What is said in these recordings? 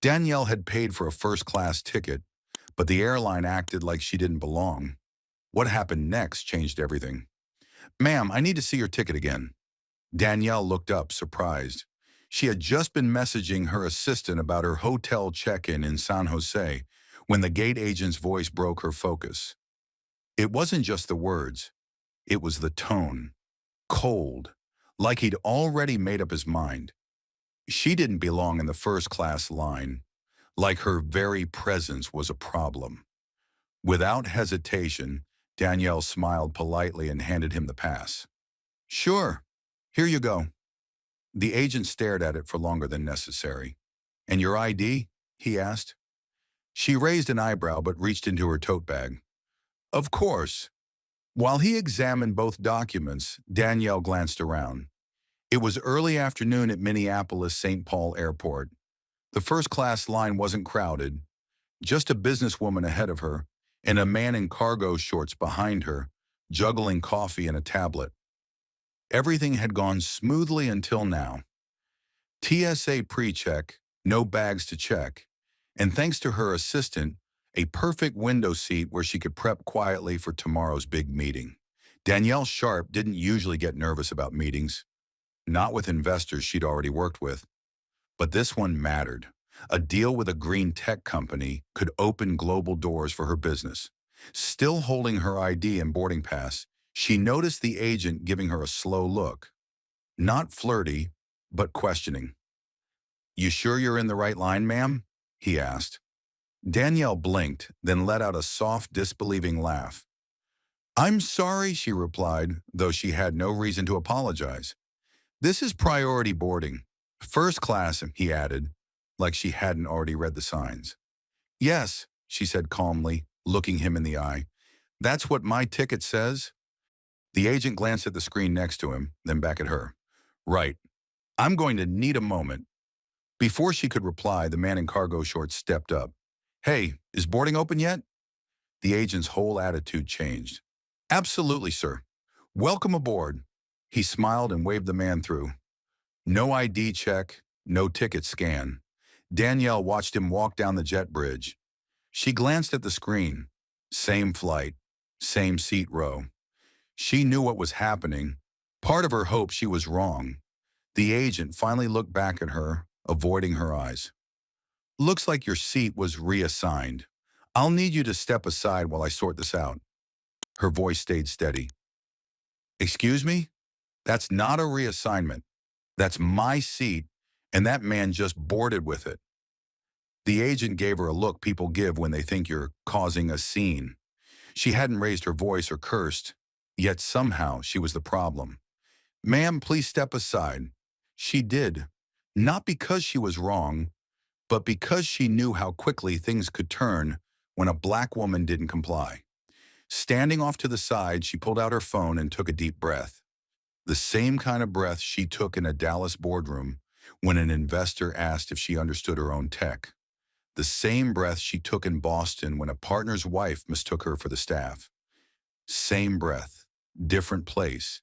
Danielle had paid for a first-class ticket, but the airline acted like she didn't belong. What happened next changed everything. "Ma'am, I need to see your ticket again." Danielle looked up, surprised. She had just been messaging her assistant about her hotel check-in in San Jose when the gate agent's voice broke her focus. It wasn't just the words, it was the tone. Cold, like he'd already made up his mind. She didn't belong in the first-class line, like her very presence was a problem. Without hesitation, Danielle smiled politely and handed him the pass. "Sure, here you go." The agent stared at it for longer than necessary. "And your ID?" he asked. She raised an eyebrow but reached into her tote bag. "Of course." While he examined both documents, Danielle glanced around. It was early afternoon at Minneapolis-St. Paul Airport. The first-class line wasn't crowded, just a businesswoman ahead of her and a man in cargo shorts behind her, juggling coffee and a tablet. Everything had gone smoothly until now. TSA pre-check, no bags to check, and thanks to her assistant, a perfect window seat where she could prep quietly for tomorrow's big meeting. Danielle Sharp didn't usually get nervous about meetings, not with investors she'd already worked with. But this one mattered. A deal with a green tech company could open global doors for her business. Still holding her ID and boarding pass, she noticed the agent giving her a slow look. Not flirty, but questioning. "You sure you're in the right line, ma'am?" he asked. Danielle blinked, then let out a soft, disbelieving laugh. "I'm sorry," she replied, though she had no reason to apologize. "This is priority boarding. First class," he added, like she hadn't already read the signs. "Yes," she said calmly, looking him in the eye. "That's what my ticket says." The agent glanced at the screen next to him, then back at her. "Right. I'm going to need a moment." Before she could reply, the man in cargo shorts stepped up. "Hey, is boarding open yet?" The agent's whole attitude changed. "Absolutely, sir. Welcome aboard." He smiled and waved the man through. No ID check, no ticket scan. Danielle watched him walk down the jet bridge. She glanced at the screen. Same flight, same seat row. She knew what was happening. Part of her hoped she was wrong. The agent finally looked back at her, avoiding her eyes. "Looks like your seat was reassigned. I'll need you to step aside while I sort this out." Her voice stayed steady. "Excuse me? That's not a reassignment. That's my seat, and that man just boarded with it." The agent gave her a look people give when they think you're causing a scene. She hadn't raised her voice or cursed, yet somehow she was the problem. "Ma'am, please step aside." She did, not because she was wrong, but because she knew how quickly things could turn when a black woman didn't comply. Standing off to the side, she pulled out her phone and took a deep breath. The same kind of breath she took in a Dallas boardroom when an investor asked if she understood her own tech. The same breath she took in Boston when a partner's wife mistook her for the staff. Same breath, different place.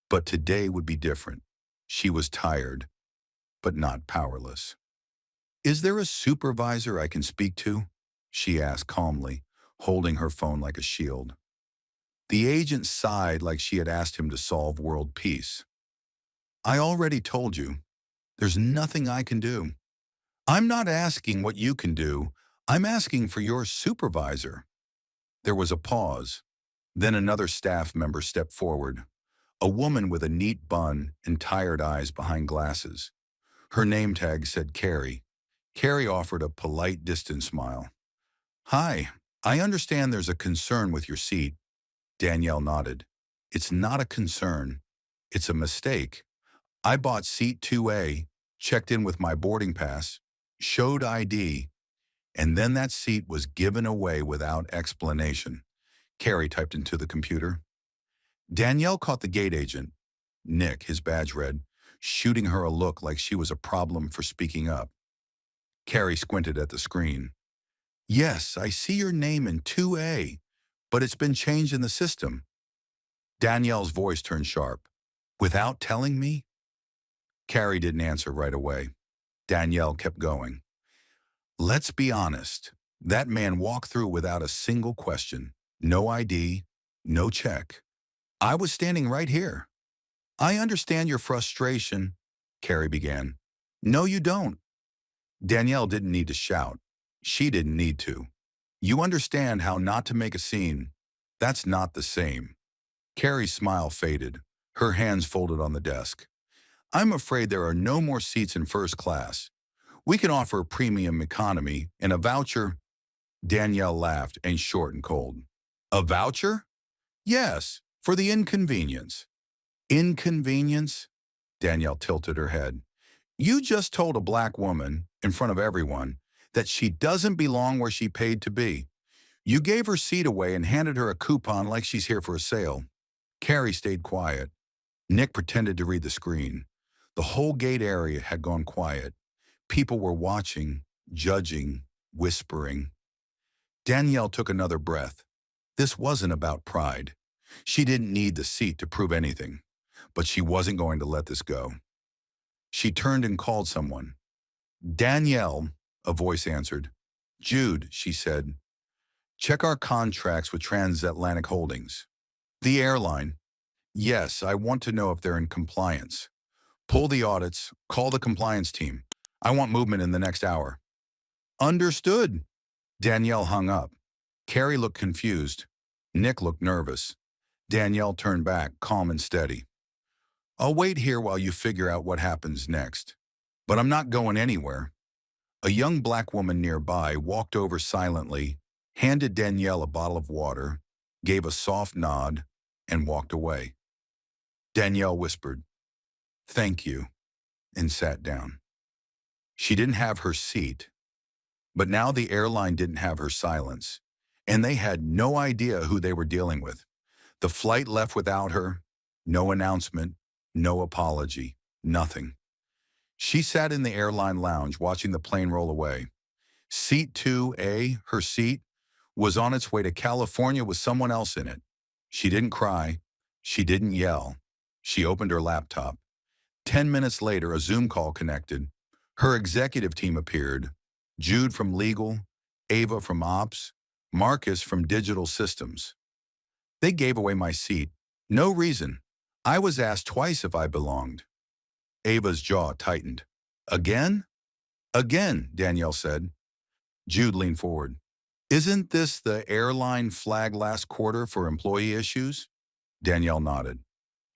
But today would be different. She was tired, but not powerless. "Is there a supervisor I can speak to?" she asked calmly, holding her phone like a shield. The agent sighed like she had asked him to solve world peace. "I already told you. There's nothing I can do." "I'm not asking what you can do. I'm asking for your supervisor." There was a pause. Then another staff member stepped forward. A woman with a neat bun and tired eyes behind glasses. Her name tag said Carrie. Carrie offered a polite, distant smile. "Hi, I understand there's a concern with your seat." Danielle nodded. "It's not a concern. It's a mistake. I bought seat 2A, checked in with my boarding pass, showed ID, and then that seat was given away without explanation." Carrie typed into the computer. Danielle caught the gate agent, Nick, his badge read, shooting her a look like she was a problem for speaking up. Carrie squinted at the screen. "Yes, I see your name in 2A, but it's been changed in the system." Danielle's voice turned sharp. "Without telling me?" Carrie didn't answer right away. Danielle kept going. Let's be honest. That man walked through without a single question. No ID, no check. I was standing right here. I understand your frustration, Carrie began. No, you don't. Danielle didn't need to shout. She didn't need to. You understand how not to make a scene. That's not the same. Carrie's smile faded, her hands folded on the desk. I'm afraid there are no more seats in first class. We can offer premium economy and a voucher. Danielle laughed and short and cold. A voucher? Yes, for the inconvenience. Inconvenience? Danielle tilted her head. You just told a black woman, in front of everyone, that she doesn't belong where she paid to be. You gave her seat away and handed her a coupon like she's here for a sale. Carrie stayed quiet. Nick pretended to read the screen. The whole gate area had gone quiet. People were watching, judging, whispering. Danielle took another breath. This wasn't about pride. She didn't need the seat to prove anything, but she wasn't going to let this go. She turned and called someone. Danielle, a voice answered. Jude, she said. Check our contracts with Transatlantic Holdings. The airline. Yes, I want to know if they're in compliance. Pull the audits, call the compliance team. I want movement in the next hour. Understood. Danielle hung up. Carrie looked confused. Nick looked nervous. Danielle turned back, calm and steady. I'll wait here while you figure out what happens next. But I'm not going anywhere. A young black woman nearby walked over silently, handed Danielle a bottle of water, gave a soft nod, and walked away. Danielle whispered, Thank you, and sat down. She didn't have her seat, but now the airline didn't have her silence, and they had no idea who they were dealing with. The flight left without her, no announcement, no apology, nothing. She sat in the airline lounge watching the plane roll away. Seat 2A, her seat, was on its way to California with someone else in it. She didn't cry. She didn't yell. She opened her laptop. 10 minutes later, a Zoom call connected. Her executive team appeared. Jude from legal, Ava from ops, Marcus from digital systems. They gave away my seat. No reason. I was asked twice if I belonged. Ava's jaw tightened. Again? Again, Danielle said. Jude leaned forward. Isn't this the airline flag last quarter for employee issues? Danielle nodded.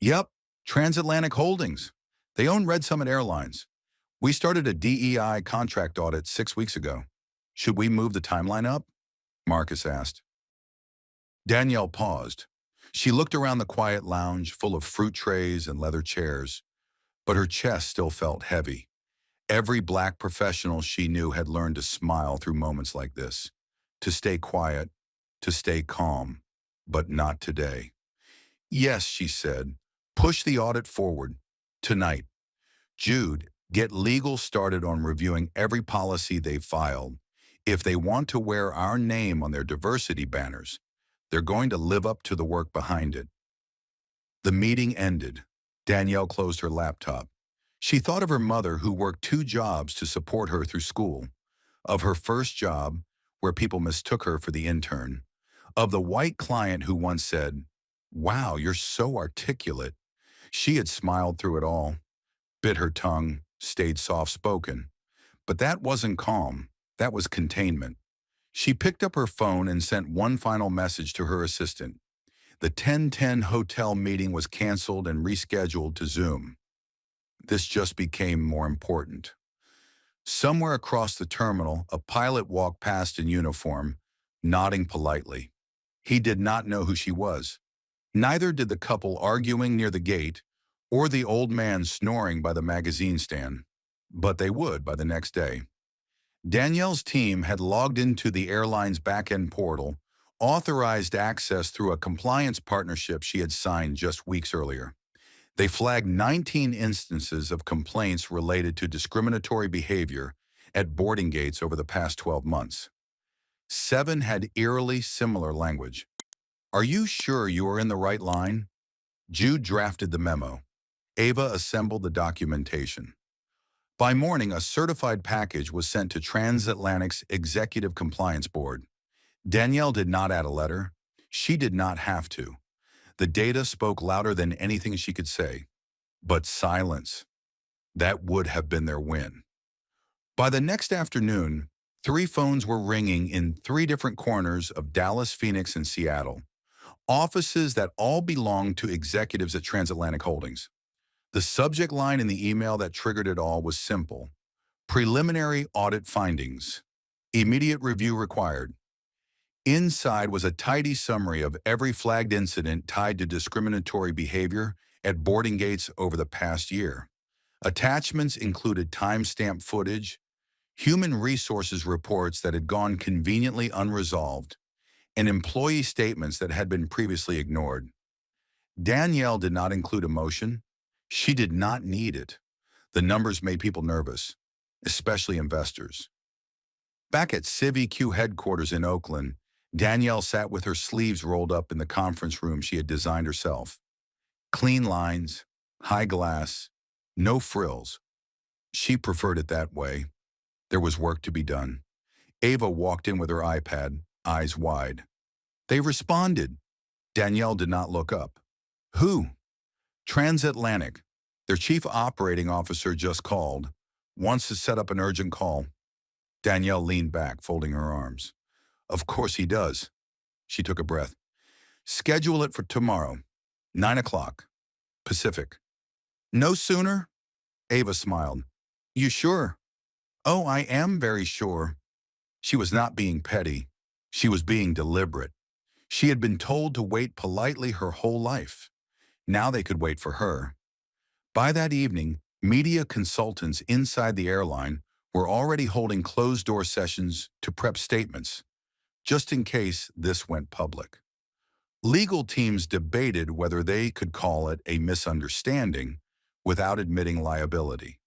Yep, Transatlantic Holdings. They own Red Summit Airlines. We started a DEI contract audit 6 weeks ago. Should we move the timeline up? Marcus asked. Danielle paused. She looked around the quiet lounge full of fruit trays and leather chairs, but her chest still felt heavy. Every black professional she knew had learned to smile through moments like this, to stay quiet, to stay calm, but not today. Yes, she said, push the audit forward, tonight. Jude, get legal started on reviewing every policy they've filed. If they want to wear our name on their diversity banners, they're going to live up to the work behind it. The meeting ended. Danielle closed her laptop. She thought of her mother who worked 2 jobs to support her through school, of her first job where people mistook her for the intern, of the white client who once said, Wow, you're so articulate. She had smiled through it all, bit her tongue, stayed soft-spoken. But that wasn't calm. That was containment. She picked up her phone and sent one final message to her assistant. The 10:10 hotel meeting was canceled and rescheduled to Zoom. This just became more important. Somewhere across the terminal, a pilot walked past in uniform, nodding politely. He did not know who she was. Neither did the couple arguing near the gate or the old man snoring by the magazine stand. But they would by the next day. Danielle's team had logged into the airline's back-end portal, authorized access through a compliance partnership she had signed just weeks earlier. They flagged 19 instances of complaints related to discriminatory behavior at boarding gates over the past 12 months. 7 had eerily similar language. Are you sure you are in the right line? Jude drafted the memo. Ava assembled the documentation. By morning, a certified package was sent to Transatlantic's Executive Compliance Board. Danielle did not add a letter. She did not have to. The data spoke louder than anything she could say. But silence. That would have been their win. By the next afternoon, 3 phones were ringing in 3 different corners of Dallas, Phoenix, and Seattle. Offices that all belonged to executives at Transatlantic Holdings. The subject line in the email that triggered it all was simple. Preliminary audit findings. Immediate review required. Inside was a tidy summary of every flagged incident tied to discriminatory behavior at boarding gates over the past year. Attachments included timestamp footage, human resources reports that had gone conveniently unresolved, and employee statements that had been previously ignored. Danielle did not include emotion. She did not need it. The numbers made people nervous, especially investors. Back at CivEQ headquarters in Oakland, Danielle sat with her sleeves rolled up in the conference room she had designed herself. Clean lines, high glass, no frills. She preferred it that way. There was work to be done. Ava walked in with her iPad, eyes wide. They responded. Danielle did not look up. Who? Transatlantic. Their chief operating officer just called. Wants to set up an urgent call. Danielle leaned back, folding her arms. Of course he does. She took a breath. Schedule it for tomorrow, 9 o'clock, Pacific. No sooner? Ava smiled. You sure? Oh, I am very sure. She was not being petty. She was being deliberate. She had been told to wait politely her whole life. Now they could wait for her. By that evening, media consultants inside the airline were already holding closed-door sessions to prep statements, just in case this went public. Legal teams debated whether they could call it a misunderstanding without admitting liability.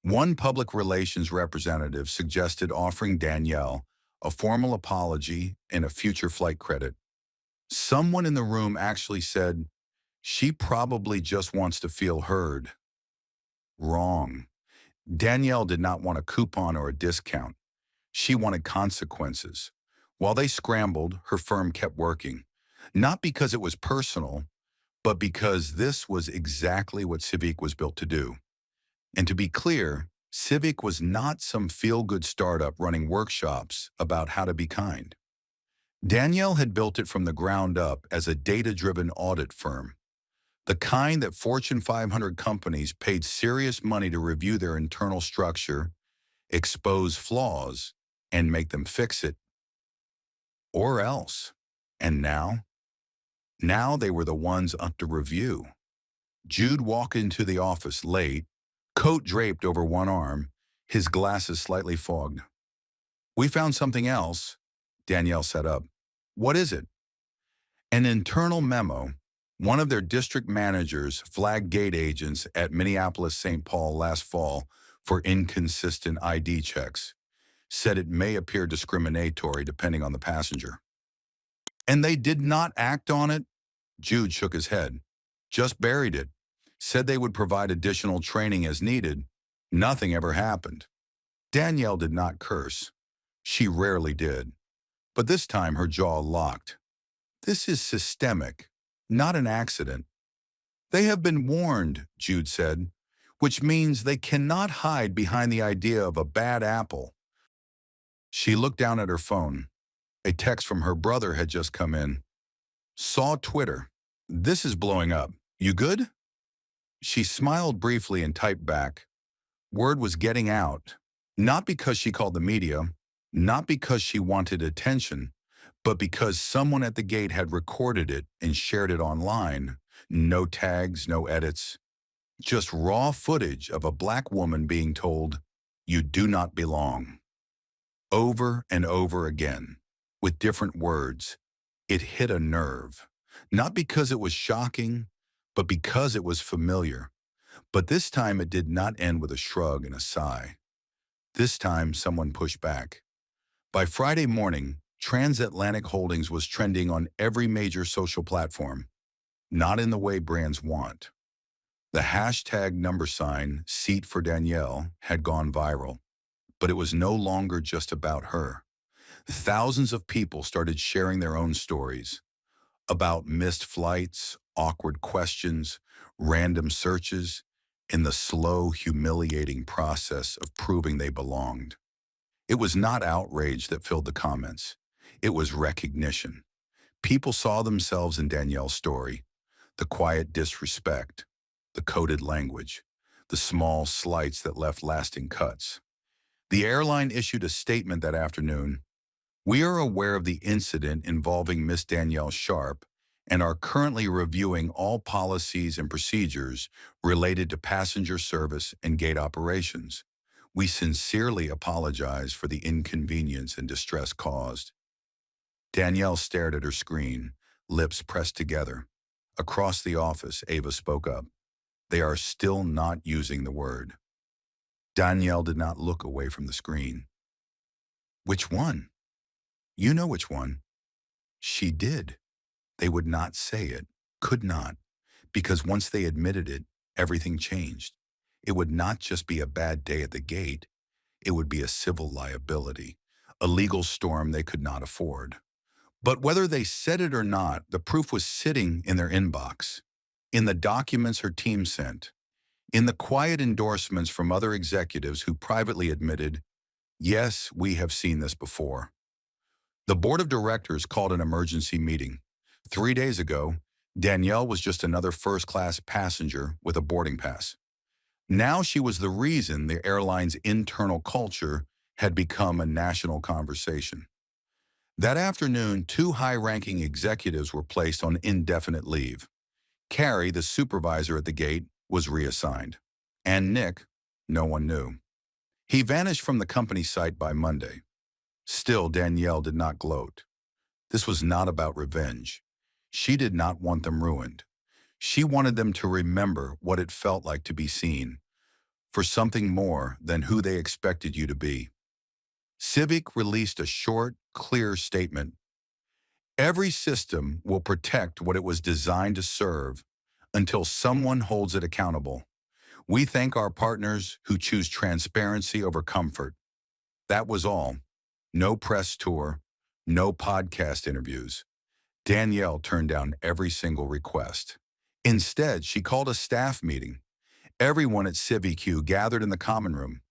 One public relations representative suggested offering Danielle a formal apology and a future flight credit. Someone in the room actually said, she probably just wants to feel heard. Wrong. Danielle did not want a coupon or a discount. She wanted consequences. While they scrambled, her firm kept working. Not because it was personal, but because this was exactly what CivEQ was built to do. And to be clear, CivEQ was not some feel-good startup running workshops about how to be kind. Danielle had built it from the ground up as a data-driven audit firm, the kind that Fortune 500 companies paid serious money to review their internal structure, expose flaws, and make them fix it. Or else. And now? Now they were the ones up to review. Jude walked into the office late, coat draped over one arm, his glasses slightly fogged. We found something else. Danielle sat up. What is it? An internal memo. One of their district managers flagged gate agents at Minneapolis-St. Paul last fall for inconsistent ID checks. Said it may appear discriminatory depending on the passenger. And they did not act on it? Jude shook his head. Just buried it. Said they would provide additional training as needed. Nothing ever happened. Danielle did not curse. She rarely did. But this time her jaw locked. This is systemic, not an accident. They have been warned, Jude said, which means they cannot hide behind the idea of a bad apple. She looked down at her phone. A text from her brother had just come in. Saw Twitter. This is blowing up. You good? She smiled briefly and typed back. Word was getting out. Not because she called the media, not because she wanted attention, but because someone at the gate had recorded it and shared it online. No tags, no edits. Just raw footage of a black woman being told, you do not belong. Over and over again, with different words. It hit a nerve. Not because it was shocking, but because it was familiar. But this time it did not end with a shrug and a sigh. This time someone pushed back. By Friday morning, Transatlantic Holdings was trending on every major social platform. Not in the way brands want. The hashtag number sign, seat for Danielle, had gone viral, but it was no longer just about her. Thousands of people started sharing their own stories about missed flights, awkward questions, random searches, and the slow, humiliating process of proving they belonged. It was not outrage that filled the comments. It was recognition. People saw themselves in Danielle's story, the quiet disrespect, the coded language, the small slights that left lasting cuts. The airline issued a statement that afternoon. We are aware of the incident involving Miss Danielle Sharp and are currently reviewing all policies and procedures related to passenger service and gate operations. We sincerely apologize for the inconvenience and distress caused. Danielle stared at her screen, lips pressed together. Across the office, Ava spoke up. They are still not using the word. Danielle did not look away from the screen. Which one? You know which one. She did. They would not say it, could not, because once they admitted it, everything changed. It would not just be a bad day at the gate, it would be a civil liability, a legal storm they could not afford. But whether they said it or not, the proof was sitting in their inbox, in the documents her team sent, in the quiet endorsements from other executives who privately admitted, yes, we have seen this before. The board of directors called an emergency meeting. 3 days ago, Danielle was just another first-class passenger with a boarding pass. Now she was the reason the airline's internal culture had become a national conversation. That afternoon, 2 high-ranking executives were placed on indefinite leave. Carrie, the supervisor at the gate, was reassigned. And Nick, no one knew. He vanished from the company site by Monday. Still, Danielle did not gloat. This was not about revenge. She did not want them ruined. She wanted them to remember what it felt like to be seen, for something more than who they expected you to be. Civic released a short, clear statement. Every system will protect what it was designed to serve until someone holds it accountable. We thank our partners who choose transparency over comfort. That was all. No press tour, no podcast interviews. Danielle turned down every single request. Instead, she called a staff meeting. Everyone at CivEQ gathered in the common room.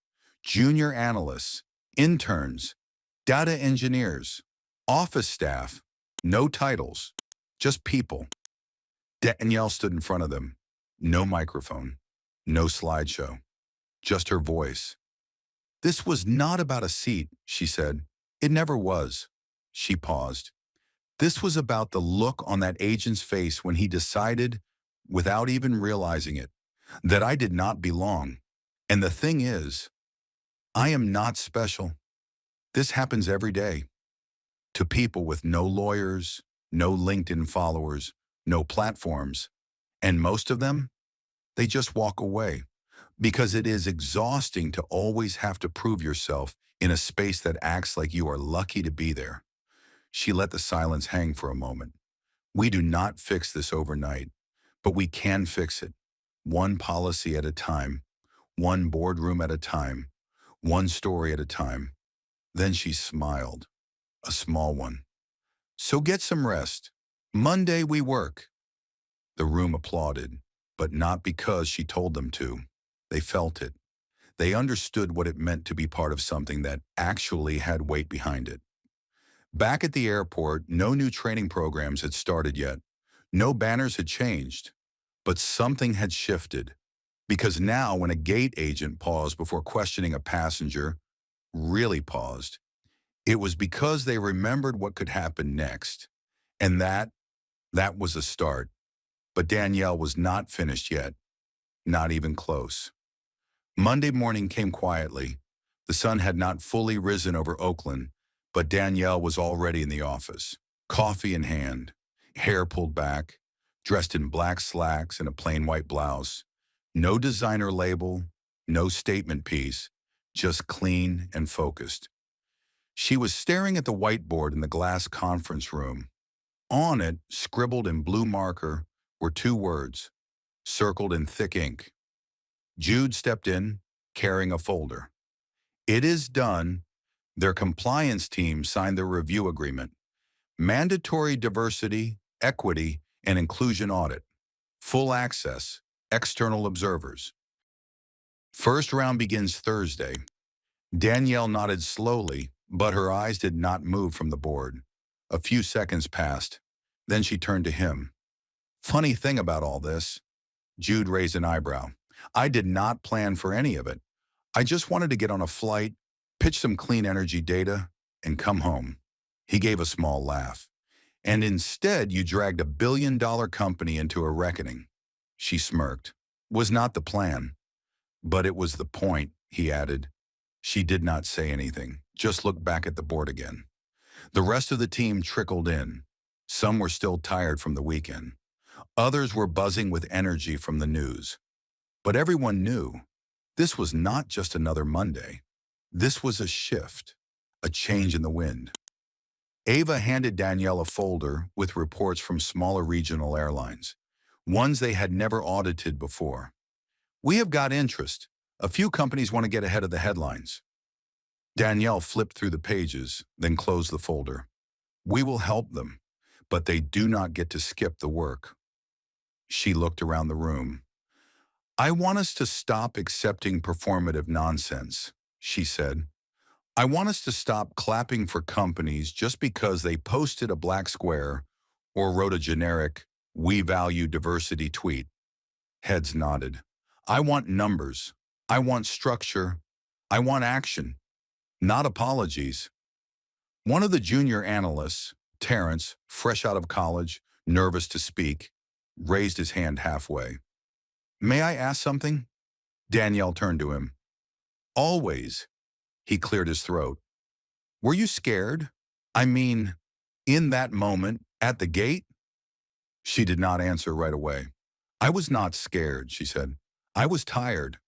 Junior analysts, interns, data engineers, office staff, no titles, just people. Danielle stood in front of them. No microphone, no slideshow, just her voice. This was not about a seat, she said. It never was. She paused. This was about the look on that agent's face when he decided, without even realizing it, that I did not belong. And the thing is, I am not special. This happens every day. To people with no lawyers, no LinkedIn followers, no platforms. And most of them, they just walk away. Because it is exhausting to always have to prove yourself in a space that acts like you are lucky to be there. She let the silence hang for a moment. We do not fix this overnight, but we can fix it. One policy at a time, one boardroom at a time, one story at a time. Then she smiled, a small one. So get some rest. Monday we work. The room applauded, but not because she told them to. They felt it. They understood what it meant to be part of something that actually had weight behind it. Back at the airport, no new training programs had started yet. No banners had changed. But something had shifted. Because now when a gate agent paused before questioning a passenger, really paused, it was because they remembered what could happen next. And that was a start. But Danielle was not finished yet. Not even close. Monday morning came quietly. The sun had not fully risen over Oakland, but Danielle was already in the office, coffee in hand, hair pulled back, dressed in black slacks and a plain white blouse. No designer label, no statement piece, just clean and focused. She was staring at the whiteboard in the glass conference room. On it, scribbled in blue marker, were 2 words, circled in thick ink. Jude stepped in, carrying a folder. It is done. Their compliance team signed their review agreement. Mandatory diversity, equity, and inclusion audit. Full access, external observers. First round begins Thursday. Danielle nodded slowly, but her eyes did not move from the board. A few seconds passed. Then she turned to him. Funny thing about all this, Jude raised an eyebrow. I did not plan for any of it. I just wanted to get on a flight, pitch some clean energy data, and come home. He gave a small laugh. And instead, you dragged $1 billion company into a reckoning. She smirked. Was not the plan. But it was the point, he added. She did not say anything, just looked back at the board again. The rest of the team trickled in. Some were still tired from the weekend. Others were buzzing with energy from the news. But everyone knew this was not just another Monday. This was a shift, a change in the wind. Ava handed Danielle a folder with reports from smaller regional airlines, ones they had never audited before. We have got interest. A few companies want to get ahead of the headlines. Danielle flipped through the pages, then closed the folder. We will help them, but they do not get to skip the work. She looked around the room. I want us to stop accepting performative nonsense, she said. I want us to stop clapping for companies just because they posted a black square or wrote a generic, "We value diversity" tweet. Heads nodded. I want numbers. I want structure. I want action, not apologies. One of the junior analysts, Terrence, fresh out of college, nervous to speak, raised his hand halfway. May I ask something? Danielle turned to him. Always. He cleared his throat. Were you scared? I mean, in that moment, at the gate? She did not answer right away. I was not scared, she said. I was tired.